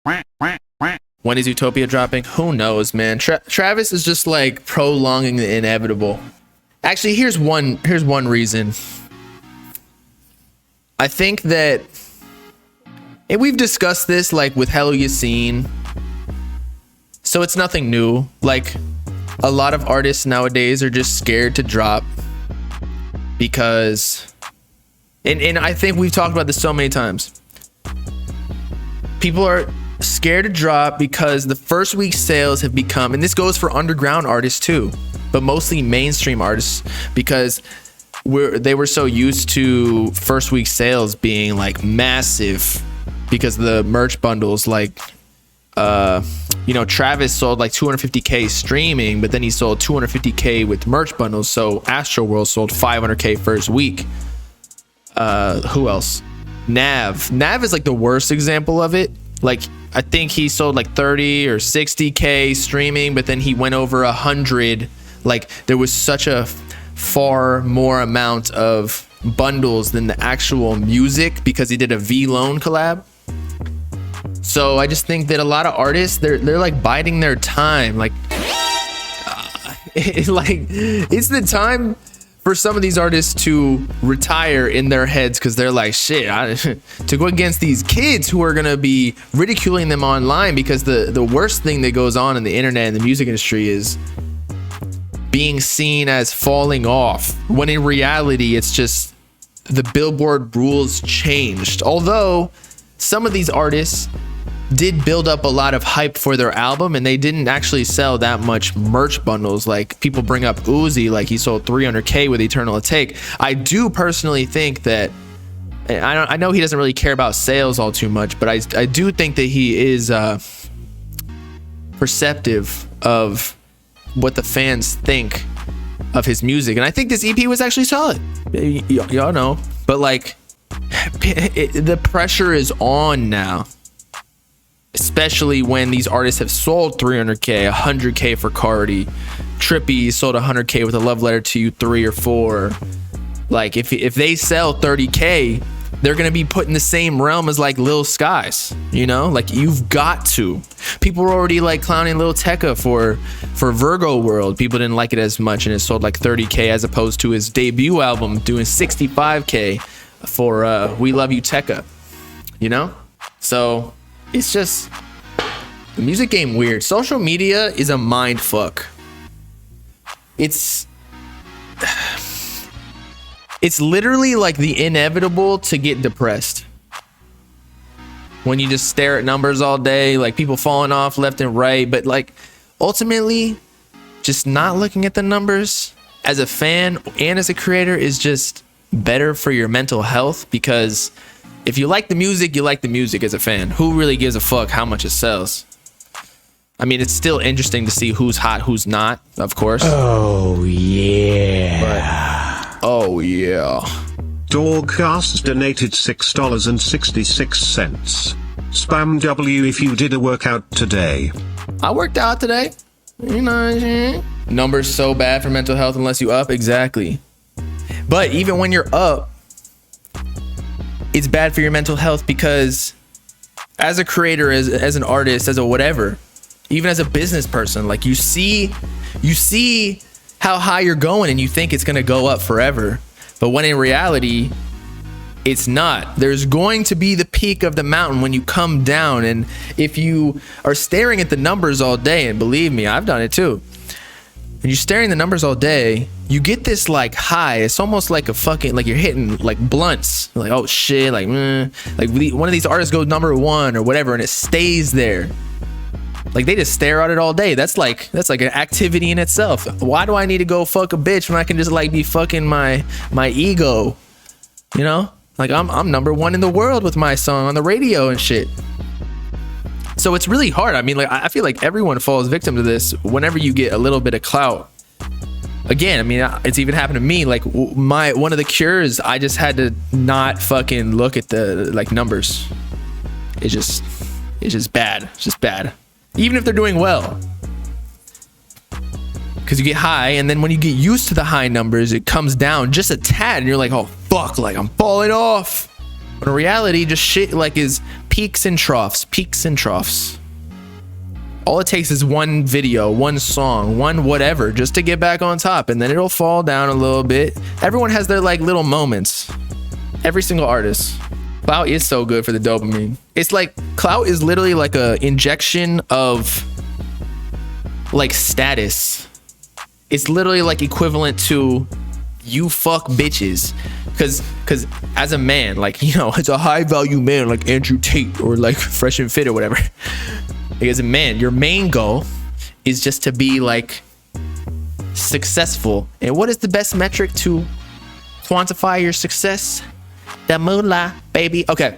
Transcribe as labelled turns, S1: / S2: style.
S1: When is Utopia dropping? Who knows, man. Travis is just like prolonging the inevitable. Actually, here's one reason. I think that, and we've discussed this like with Hello Yassine, so it's nothing new. Like, a lot of artists nowadays are just scared to drop because, and I think we've talked about this so many times. People are scared to drop because the first week sales have become, and this goes for underground artists too, but mostly mainstream artists, because they were so used to first week sales being like massive because the merch bundles, like Travis sold like 250k streaming, but then he sold 250k with merch bundles. So Astroworld sold 500k first week. Who else? Nav is like the worst example of it. Like, I think he sold like 30 or 60k streaming, but then he went over 100. Like, there was such a far more amount of bundles than the actual music because he did a V-Lone collab. So I just think that a lot of artists, they're like biding their time. Like, it's the time for some of these artists to retire in their heads, because they're like, shit, to go against these kids who are gonna be ridiculing them online, because the worst thing that goes on in the internet and the music industry is being seen as falling off, when in reality it's just the Billboard rules changed. Although some of these artists did build up a lot of hype for their album, and they didn't actually sell that much merch bundles. Like, people bring up Uzi, like he sold 300k with Eternal Atake. I do personally think that, I know he doesn't really care about sales all too much, but I do think that he is perceptive of what the fans think of his music, and I think this EP was actually solid. Y'all know, but like, the pressure is on now, especially when these artists have sold 300k, 100k for Cardi. Trippy sold 100k with a Love Letter to You 3 or 4. Like, if they sell 30k, they're gonna be put in the same realm as like Lil Skies, you know? Like, you've got to. People were already like clowning Lil Tecca for Virgo World. People didn't like it as much, and it sold like 30k, as opposed to his debut album doing 65k for We Love You Tecca, you know? So it's just the music game weird. Social media is a mind fuck. It's literally like the inevitable to get depressed when you just stare at numbers all day, like people falling off left and right. But like, ultimately, just not looking at the numbers as a fan and as a creator is just better for your mental health, because if you like the music, you like the music as a fan. Who really gives a fuck how much it sells? I mean, it's still interesting to see who's hot, who's not, of course.
S2: Oh, yeah.
S1: But, oh, yeah.
S3: Dogcast donated $6.66. Spam W if you did a workout today.
S1: I worked out today. You know, numbers so bad for mental health unless you up. Exactly. But even when you're up, it's bad for your mental health, because as a creator, as an artist, as a whatever, even as a business person, like, you see how high you're going and you think it's going to go up forever. But when in reality, it's not. There's going to be the peak of the mountain when you come down. And if you are staring at the numbers all day, and believe me, I've done it too, and you're staring at the numbers all day, you get this like high. It's almost like a fucking, like you're hitting like blunts. Like, oh shit, like one of these artists goes #1 or whatever, and it stays there. Like, they just stare at it all day. That's like an activity in itself. Why do I need to go fuck a bitch when I can just like be fucking my ego? You know? Like, I'm #1 in the world with my song on the radio and shit. So it's really hard. I mean, like, I feel like everyone falls victim to this whenever you get a little bit of clout. Again, I mean, it's even happened to me. Like, one of the cures, I just had to not fucking look at the like numbers. It's just bad. It's just bad. Even if they're doing well, because you get high, and then when you get used to the high numbers, it comes down just a tad, and you're like, oh fuck, like I'm falling off. But in reality, just shit like is peaks and troughs, peaks and troughs. All it takes is one video, one song, one whatever, just to get back on top, and then it'll fall down a little bit. Everyone has their like little moments. Every single artist. Clout is so good for the dopamine. It's like clout is literally like a injection of like status. It's literally like equivalent to you fuck bitches. Cause as a man, like, you know, it's a high value man like Andrew Tate or like Fresh and Fit or whatever. Like, as a man, your main goal is just to be like successful. And what is the best metric to quantify your success? The moolah, baby. Okay,